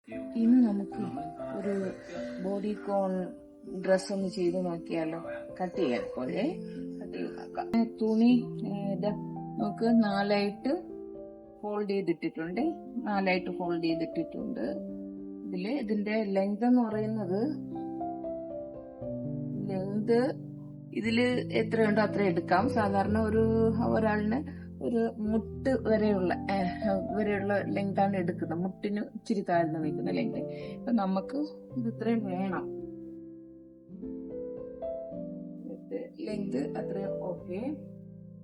ഇന്ന് നമുക്ക് ഒരു ബോഡി കോൺ ഡ്രസ് ഒന്ന് ചെയ്ത് നോക്കിയാലോ. കട്ട് ചെയ്യാൻ പോലെ കട്ട് ചെയ്ത് നോക്കാം. തുണി നമുക്ക് നാലായിട്ട് ഫോൾഡ് ചെയ്തിട്ടിട്ടുണ്ട്. ഇതിന്റെ ലെങ്ത് എന്ന് പറയുന്നത് ഇതില് എത്രയുണ്ടോ അത്ര എടുക്കാം. സാധാരണ ഒരാളിന് ഒരു മുട്ട് വരെയുള്ള ലെങ്താണ് എടുക്കുന്നത്. മുട്ടിന് ഇച്ചിരി താഴ്ന്നു നിൽക്കുന്ന ലെങ്ത്. അപ്പൊ നമുക്ക് ഇത് ഇത്രയും വേണം. ലെങ്ത് അത്രയും ഓക്കെ.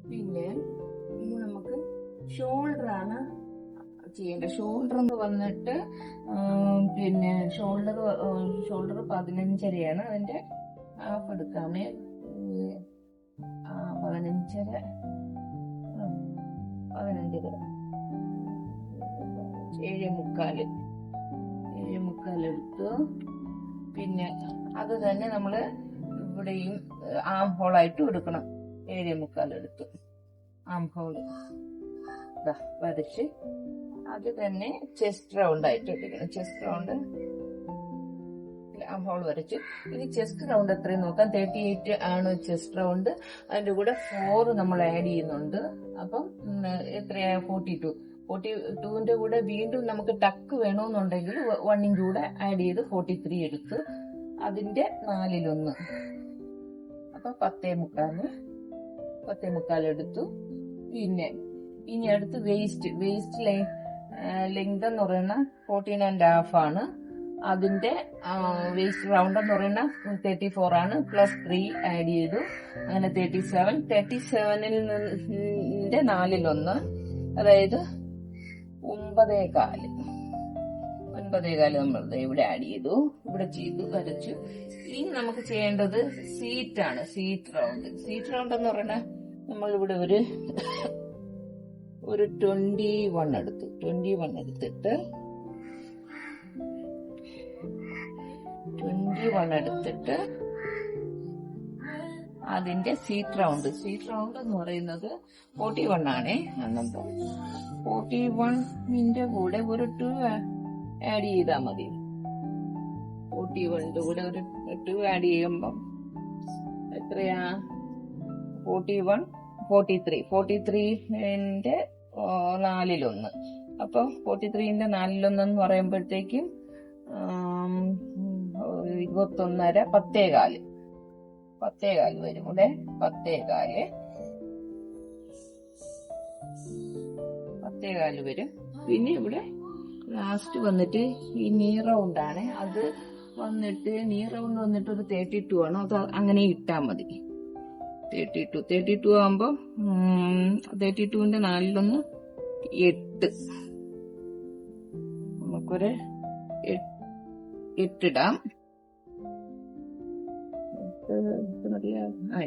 പിന്നെ ഇനി നമുക്ക് ഷോൾഡർ ആണ് ചെയ്യേണ്ടത്. ഷോൾഡർ എന്ന് വന്നിട്ട് പിന്നെ ഷോൾഡർ 15.5 അതിന്റെ ഹാഫ് എടുക്കാമേ. 15.5 7.25 എടുത്തു. പിന്നെ അത് തന്നെ നമ്മള് ഇവിടെയും ആം ഹോളായിട്ട് എടുക്കണം. 7.25 എടുത്തു. ആം ഹോള് വരച്ച് അത് തന്നെ ചെസ്റ്റ് റൗണ്ട് ആയിട്ട് എടുക്കണം. ചെസ്റ്റ് റൗണ്ട് ആം ഹോൾ വരച്ച്. ഇനി ചെസ്റ്റ് റൗണ്ട് എത്രയും നോക്കാം. 38 ആണ് ചെസ്റ്റ് റൗണ്ട്. അതിന്റെ കൂടെ 4 നമ്മൾ ആഡ് ചെയ്യുന്നുണ്ട്. അപ്പം എത്രയാ 42ന്റെ കൂടെ വീണ്ടും നമുക്ക് ടക്ക് വേണമെന്നുണ്ടെങ്കിൽ 1 ഇഞ്ച് കൂടെ ആഡ് ചെയ്ത് 43 എടുത്ത് അതിന്റെ 4/1. അപ്പൊ 10.25 എടുത്തു. പിന്നെ ഇനി അടുത്ത് വേസ്റ്റ് ലെങ്ത് എന്ന് പറയുന്ന 14.5 ആണ്. അതിന്റെ വേസ്റ്റ് റൗണ്ട് എന്ന് പറയുന്ന 34 ആണ്. +3 ആഡ് ചെയ്തു. അങ്ങനെ 37ൽ നിന്റെ 4/1, അതായത് 9.25 നമ്മൾ ഇവിടെ ആഡ് ചെയ്തു. ഇവിടെ ചെയ്തു വരച്ചു. ഇനി നമുക്ക് ചെയ്യേണ്ടത് സീറ്റ് ആണ്. സീറ്റ് റൗണ്ട് എന്ന് പറയുന്ന നമ്മൾ ഇവിടെ ഒരു 21 എടുത്തു. 21 എടുത്തിട്ട് അതിന്റെ സീറ്റ് റൗണ്ട് എന്ന് പറയുന്നത് 41 ആണേ. അന്നപ്പം 41ന്റെ കൂടെ ഒരു 2 ആഡ് ചെയ്താൽ മതി. 41ന്റെ കൂടെ ഒരു 2 ആഡ് ചെയ്യുമ്പം എത്രയാ? 43ന്റെ 4/1. അപ്പൊ 43ന്റെ 4/1 എന്ന് പറയുമ്പോഴത്തേക്കും 21.5 10.25 വരും. ഇവിടെ 10.25 വരും. പിന്നെ ഇവിടെ ലാസ്റ്റ് വന്നിട്ട് ഈ നീ റൗണ്ട് ആണ്. അത് വന്നിട്ട് നീ റൗണ്ട് വന്നിട്ട് ഒരു 32 ആണ്. അത് അങ്ങനെ ഇട്ടാ മതി. 32 ആകുമ്പോ 32ന്റെ 4/1 8. നമുക്കൊരു 8 ഇടാം.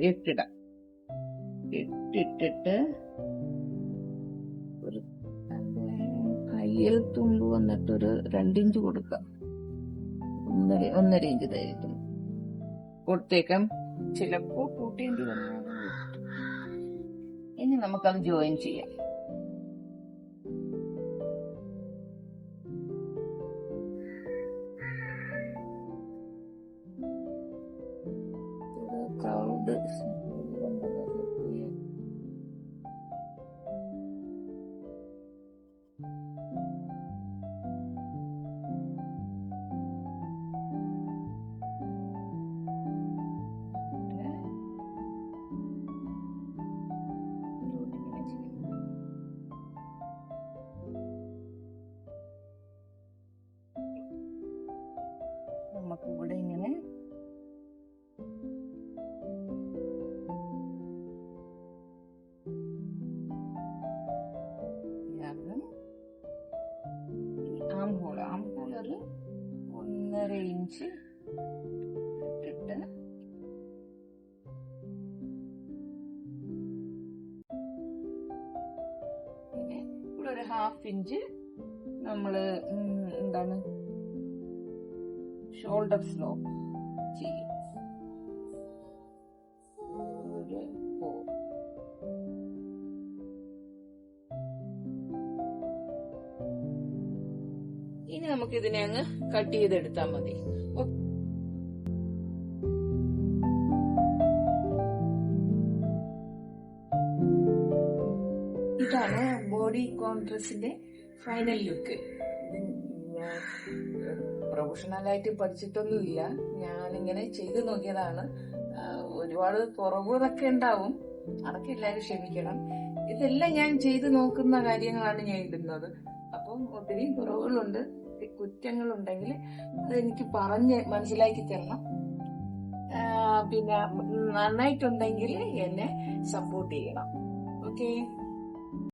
8 ഇടാം. 8 ഇട്ടിട്ട് ഒരു കയ്യിൽ തുമ്പ് വന്നിട്ട് ഒരു 2 ഇഞ്ച് കൊടുക്കാം. 1.5 ഇഞ്ച് തയ്ക്കും കൊടുത്തേക്കാം. ചിലപ്പോ കൂട്ടേണ്ടി വന്നു. ഇനി നമുക്കത് ജോയിൻ ചെയ്യാം. ക്രൗഡ് നമുക്ക് ഇവിടെ ഇങ്ങനെ ആംഹോള് 1.5 ഇഞ്ച് ഇട്ടിട്ട് പിന്നെ ഇവിടെ ഒരു 1/2 ഇഞ്ച് നമ്മള് എന്താണ് ഷോൾഡർ സ്ലോപ്പ് ചെയ്യും. ഇനി നമുക്ക് ഇതിനെ അങ്ങ് കട്ട് ചെയ്തെടുത്താൽ മതി. ഇതാണ് ബോഡി കോൺട്രസ്റ്റിന്റെ ഫൈനൽ ലുക്ക്. ഞാൻ പ്രൊഫഷണലായിട്ട് പഠിച്ചിട്ടൊന്നുമില്ല, ഞാനിങ്ങനെ ചെയ്തു നോക്കിയതാണ്. ഒരുപാട് കുറവുകളൊക്കെ ഉണ്ടാവും, അതൊക്കെ എല്ലാവരും ക്ഷമിക്കണം. ഇതെല്ലാം ഞാൻ ചെയ്തു നോക്കുന്ന കാര്യങ്ങളാണ് ഞാൻ ഇടുന്നത്. അപ്പം ഒത്തിരി കുറവുകളുണ്ട്, കുറ്റങ്ങളുണ്ടെങ്കിൽ അതെനിക്ക് പറഞ്ഞ് മനസ്സിലാക്കി തരണം. പിന്നെ നന്നായിട്ടുണ്ടെങ്കിൽ എന്നെ സപ്പോർട്ട് ചെയ്യണം. ഓക്കെ.